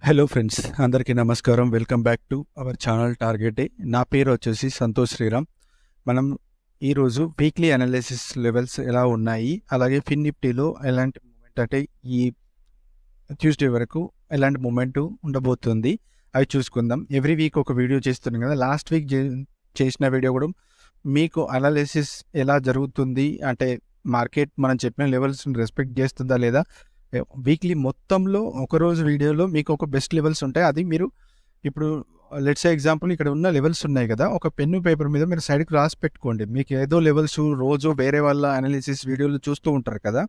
Hello friends, అందరికీ నమస్కారం. Welcome back to our channel target day. నా పేరు వచ్చేసి సంతోష్ శ్రీరామ్. మనం ఈరోజు వీక్లీ అనాలిసిస్ లెవెల్స్ ఎలా ఉన్నాయి, అలాగే ఫిన్నిఫ్టీలో ఎలాంటి మూమెంట్, అంటే ఈ ట్యూస్డే వరకు ఎలాంటి మూమెంట్ ఉండబోతుంది అవి చూసుకుందాం. ఎవ్రీ వీక్ ఒక వీడియో చేస్తున్నాం కదా. లాస్ట్ వీక్ చేసిన వీడియో కూడా మీకు అనాలిసిస్ ఎలా జరుగుతుంది, అంటే మార్కెట్ మనం చెప్పిన లెవెల్స్ని రెస్పెక్ట్ చేస్తుందా లేదా, వీక్లీ మొత్తంలో ఒకరోజు వీడియోలో మీకు ఒక బెస్ట్ లెవెల్స్ ఉంటాయి. అది మీరు ఇప్పుడు లెట్స్ ఎగ్జాంపుల్ ఇక్కడ ఉన్న లెవెల్స్ ఉన్నాయి కదా, ఒక పెన్ను పేపర్ మీద మీరు సైడ్కి రాసి పెట్టుకోండి. మీకు ఏదో లెవెల్స్ రోజు వేరే వాళ్ళ అనాలిసిస్ వీడియోలు చూస్తూ ఉంటారు కదా,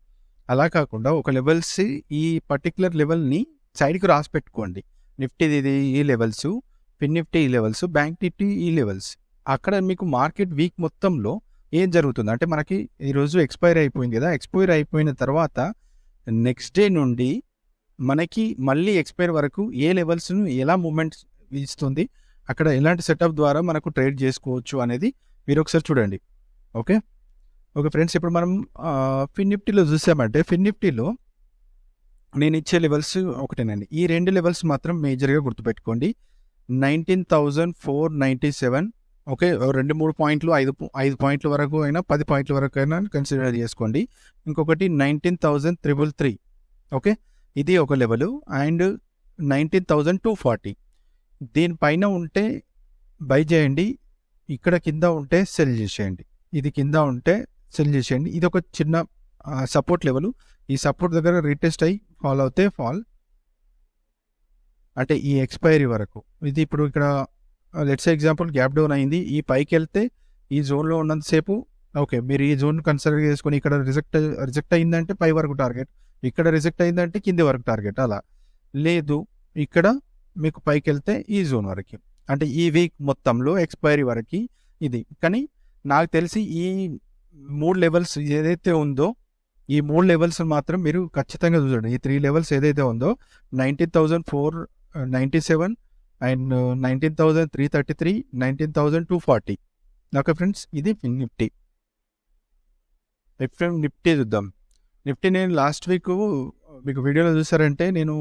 అలా కాకుండా ఒక లెవెల్స్, ఈ పర్టికులర్ లెవెల్ని సైడ్కి రాసి పెట్టుకోండి. నిఫ్టీది ఇది ఈ లెవెల్స్, ఫిన్నిఫ్టీ ఈ లెవెల్స్, బ్యాంక్ నిఫ్టీ ఈ లెవెల్స్. అక్కడ మీకు మార్కెట్ వీక్ మొత్తంలో ఏం జరుగుతుంది అంటే, మనకి ఈరోజు ఎక్స్పైర్ అయిపోయింది కదా, ఎక్స్పైర్ అయిపోయిన తర్వాత నెక్స్ట్ డే నుండి మనకి మళ్ళీ ఎక్స్పైర్ వరకు ఏ లెవెల్స్ను ఎలా మూమెంట్ ఇస్తుంది, అక్కడ ఎలాంటి సెటప్ ద్వారా మనకు ట్రేడ్ చేసుకోవచ్చు అనేది మీరు ఒకసారి చూడండి. ఓకే ఫ్రెండ్స్, ఇప్పుడు మనం ఫిన్నిఫ్టీలో చూసామంటే, ఫిన్నిఫ్టీలో నేను ఇచ్చే లెవెల్స్ ఒకటేనండి. ఈ రెండు లెవెల్స్ మాత్రం మేజర్గా గుర్తుపెట్టుకోండి. 19,497. ఓకే, 2-3 పాయింట్లు, 5 పాయింట్ల వరకు అయినా 10 పాయింట్ల వరకు అయినా కన్సిడర్ చేసుకోండి. ఇంకొకటి 19,333. ఓకే, ఇది ఒక లెవెల్. అండ్ 19,240 దీనిపైన ఉంటే బై చేయండి, ఇక్కడ కింద ఉంటే సెల్ చేసేయండి. ఇది కింద ఉంటే సెల్ చేసేయండి. ఇది ఒక చిన్న సపోర్ట్ లెవెల్. ఈ సపోర్ట్ దగ్గర రీటెస్ట్ అయ్యి ఫాల్ అవుతే ఫాల్, అంటే ఈ ఎక్స్పైరీ వరకు. ఇది ఇప్పుడు ఇక్కడ లెట్స్ ఎగ్జాంపుల్ గ్యాప్ డౌన్ అయింది, ఈ పైకి వెళ్తే ఈ జోన్లో ఉన్నంతసేపు ఓకే, మీరు ఈ జోన్ కన్సిడర్ చేసుకొని ఇక్కడ రిజెక్ట్ అయిందంటే పై వరకు టార్గెట్, ఇక్కడ రిజెక్ట్ అయిందంటే కింది వరకు టార్గెట్. అలా లేదు, ఇక్కడ మీకు పైకి వెళ్తే ఈ జోన్ వరకు, అంటే ఈ వీక్ మొత్తంలో ఎక్స్పైరీ వరకు ఇది. కానీ నాకు తెలిసి ఈ 3 లెవెల్స్ ఏదైతే ఉందో, ఈ 3 లెవెల్స్ మాత్రం మీరు ఖచ్చితంగా చూడండి. ఈ 3 లెవెల్స్ ఏదైతే ఉందో 19,497 అండ్ 19,333, 19,240. ఓకే ఫ్రెండ్స్, ఇది నిఫ్టీ. నిఫ్టీ చూద్దాం. నిఫ్టీ నేను లాస్ట్ వీక్ మీకు వీడియోలో చూసారంటే, నేను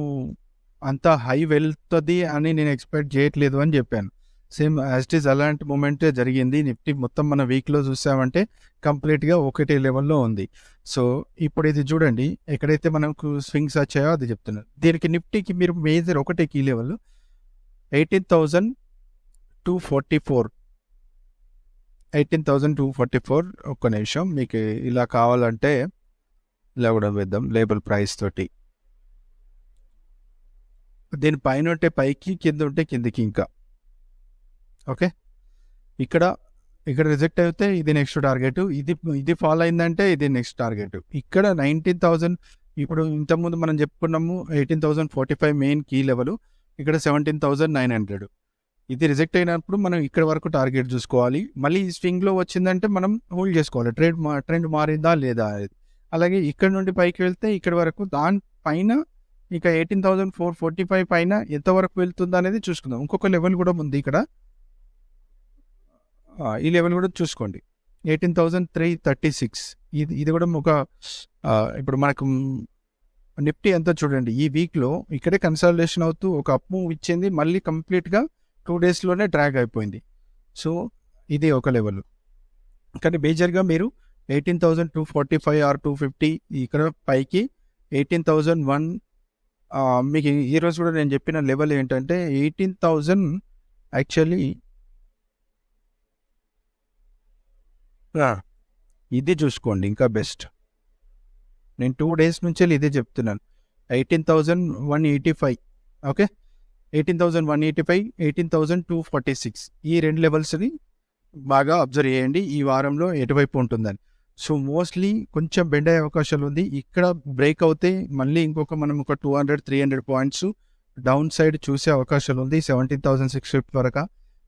అంత హై వెళ్తుంది అని నేను ఎక్స్పెక్ట్ చేయట్లేదు అని చెప్పాను. సేమ్ యాజ్ ఇట్ ఈస్ అలాంటి మూమెంటే జరిగింది. నిఫ్టీ మొత్తం మన వీక్లో చూసామంటే కంప్లీట్గా ఒకటే లెవెల్లో ఉంది. సో ఇప్పుడు ఇది చూడండి, ఎక్కడైతే మనకు స్వింగ్స్ వచ్చాయో అది చెప్తున్నాను. దీనికి నిఫ్టీకి మీరు మేజర్ ఒకటే కీ లెవెల్ 18,244. 18,244. ఒక్క నిమిషం, మీకు ఇలా కావాలంటే ఇలా కూడా వేద్దాం లేబుల్ ప్రైస్ తోటి. దీని పైన ఉంటే పైకి, కింద ఉంటే కిందికి. ఇంకా ఓకే, ఇక్కడ రిజెక్ట్ అయితే ఇది నెక్స్ట్ టార్గెట్, ఇది ఫాలో అయిందంటే ఇది నెక్స్ట్ టార్గెట్. ఇక్కడ 19,000, ఇప్పుడు ఇంతకుముందు మనం చెప్పుకున్నాము 18,045 మెయిన్ కీ లెవెల్, ఇక్కడ 17,900. ఇది రిజెక్ట్ అయినప్పుడు మనం ఇక్కడ వరకు టార్గెట్ చూసుకోవాలి. మళ్ళీ ఈ స్వింగ్లో వచ్చిందంటే మనం హోల్డ్ చేసుకోవాలి, ట్రెండ్ మారిందా లేదా. అలాగే ఇక్కడ నుండి పైకి వెళ్తే ఇక్కడ వరకు, దానిపైన ఇక 18,445 పైన ఎంతవరకు వెళ్తుందా అనేది చూసుకుందాం. ఇంకొక లెవెల్ కూడా ఉంది ఇక్కడ, ఈ లెవెల్ కూడా చూసుకోండి, 18,336. ఇది కూడా ఒక ఇప్పుడు మనకు నిఫ్టీ అంతా చూడండి, ఈ వీక్లో ఇక్కడే కన్సల్టేషన్ అవుతూ ఒక అప్ మూవ్ ఇచ్చింది, మళ్ళీ కంప్లీట్గా 2 డేస్లోనే డ్రాగ్ అయిపోయింది. సో ఇది ఒక లెవెల్. కానీ మేజర్గా మీరు 18,245 ఆర్ 250, ఇక్కడ పైకి 18,001. మీకు ఈరోజు కూడా నేను చెప్పిన లెవెల్ ఏంటంటే 18,000. యాక్చువల్లీ ఇది చూసుకోండి, ఇంకా బెస్ట్. నేను 2 డేస్ నుంచి ఇదే చెప్తున్నాను, 18,185. ఓకే, 18,185, 18,246 ఈ 2 లెవెల్స్ని బాగా అబ్జర్వ్ చేయండి ఈ వారంలో ఎటువైపు ఉంటుందని. సో మోస్ట్లీ కొంచెం బెండ్ అయ్యే అవకాశాలు ఉంది. ఇక్కడ బ్రేక్ అవుతే మళ్ళీ మనం ఒక 200-300 పాయింట్స్ డౌన్ సైడ్ చూసే అవకాశాలు ఉంది, 17,650 వరకు.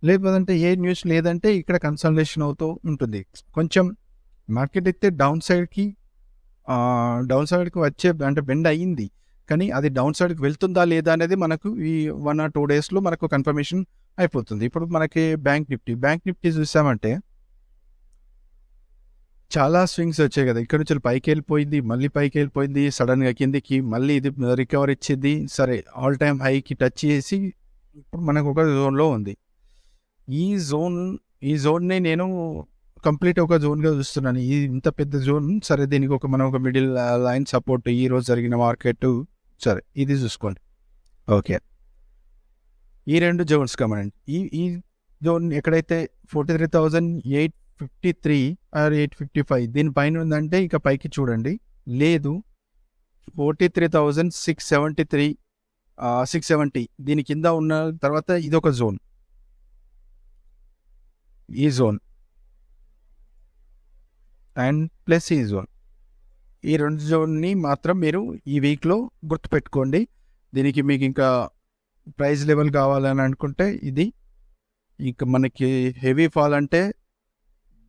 లేకపోతే ఏ న్యూస్ లేదంటే ఇక్కడ కన్సల్టేషన్ అవుతూ ఉంటుంది. కొంచెం మార్కెట్ అయితే డౌన్ సైడ్కి వచ్చే, అంటే బెండ్ అయ్యింది, కానీ అది డౌన్ సైడ్కి వెళ్తుందా లేదా అనేది మనకు ఈ 1 or 2 డేస్లో మనకు కన్ఫర్మేషన్ అయిపోతుంది. ఇప్పుడు మనకి బ్యాంక్ నిఫ్టీ చూసామంటే చాలా స్వింగ్స్ వచ్చాయి కదా, ఇక్కడ నుంచి పైకి వెళ్ళిపోయింది, మళ్ళీ పైకి వెళ్ళిపోయింది, సడన్గా కిందికి, మళ్ళీ ఇది రికవర్ ఇచ్చింది. సరే, ఆల్ టైమ్ హైకి టచ్ చేసి ఇప్పుడు మనకు ఒక జోన్లో ఉంది. ఈ జోన్ని నేను కంప్లీట్ ఒక జోన్గా చూస్తున్నాను. ఈ ఇంత పెద్ద జోన్, సరే దీనికి మనం ఒక మిడిల్ లైన్ సపోర్ట్, ఈ రోజు జరిగిన మార్కెట్, సరే ఇది చూసుకోండి. ఓకే, ఈ రెండు జోన్స్ కమనండి. ఈ జోన్ ఎక్కడైతే 43,853 ఆర్ 855 దీనిపైన ఉందంటే ఇక పైకి చూడండి. లేదు, 43,673 670 దీని కింద ఉన్న తర్వాత ఇదొక జోన్, ఈ జోన్ అండ్ ప్లస్ ఈ జోన్. ఈ రెండు జోన్ని మాత్రం మీరు ఈ వీక్లో గుర్తుపెట్టుకోండి. దీనికి మీకు ఇంకా ప్రైస్ లెవెల్ కావాలని అనుకుంటే ఇది, ఇక మనకి హెవీ ఫాల్ అంటే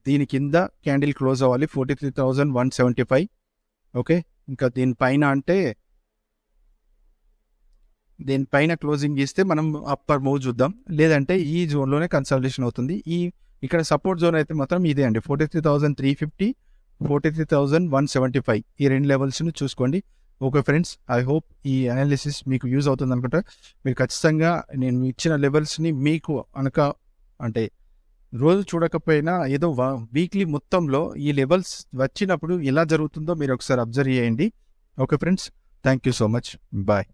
దీని కింద క్యాండిల్ క్లోజ్ అవ్వాలి 43,175. ఓకే, ఇంకా దీనిపైన క్లోజింగ్ ఇస్తే మనం అప్పర్ మూవ్ చూద్దాం, లేదంటే ఈ జోన్లోనే కన్సల్టేషన్ అవుతుంది. ఇక్కడ సపోర్ట్ జోన్ అయితే మాత్రం ఇదే అండి, 43,350, 43,175 ఈ రెండు లెవెల్స్ని చూసుకోండి. ఓకే ఫ్రెండ్స్, ఐ హోప్ ఈ అనాలిసిస్ మీకు యూజ్ అవుతుంది అనుకుంటా. మీరు ఖచ్చితంగా నేను ఇచ్చిన లెవెల్స్ని మీకు అంటే రోజు చూడకపోయినా ఏదో వీక్లీ మొత్తంలో ఈ లెవెల్స్ వచ్చినప్పుడు ఎలా జరుగుతుందో మీరు ఒకసారి అబ్జర్వ్ చేయండి. Okay friends, thank you so much, bye.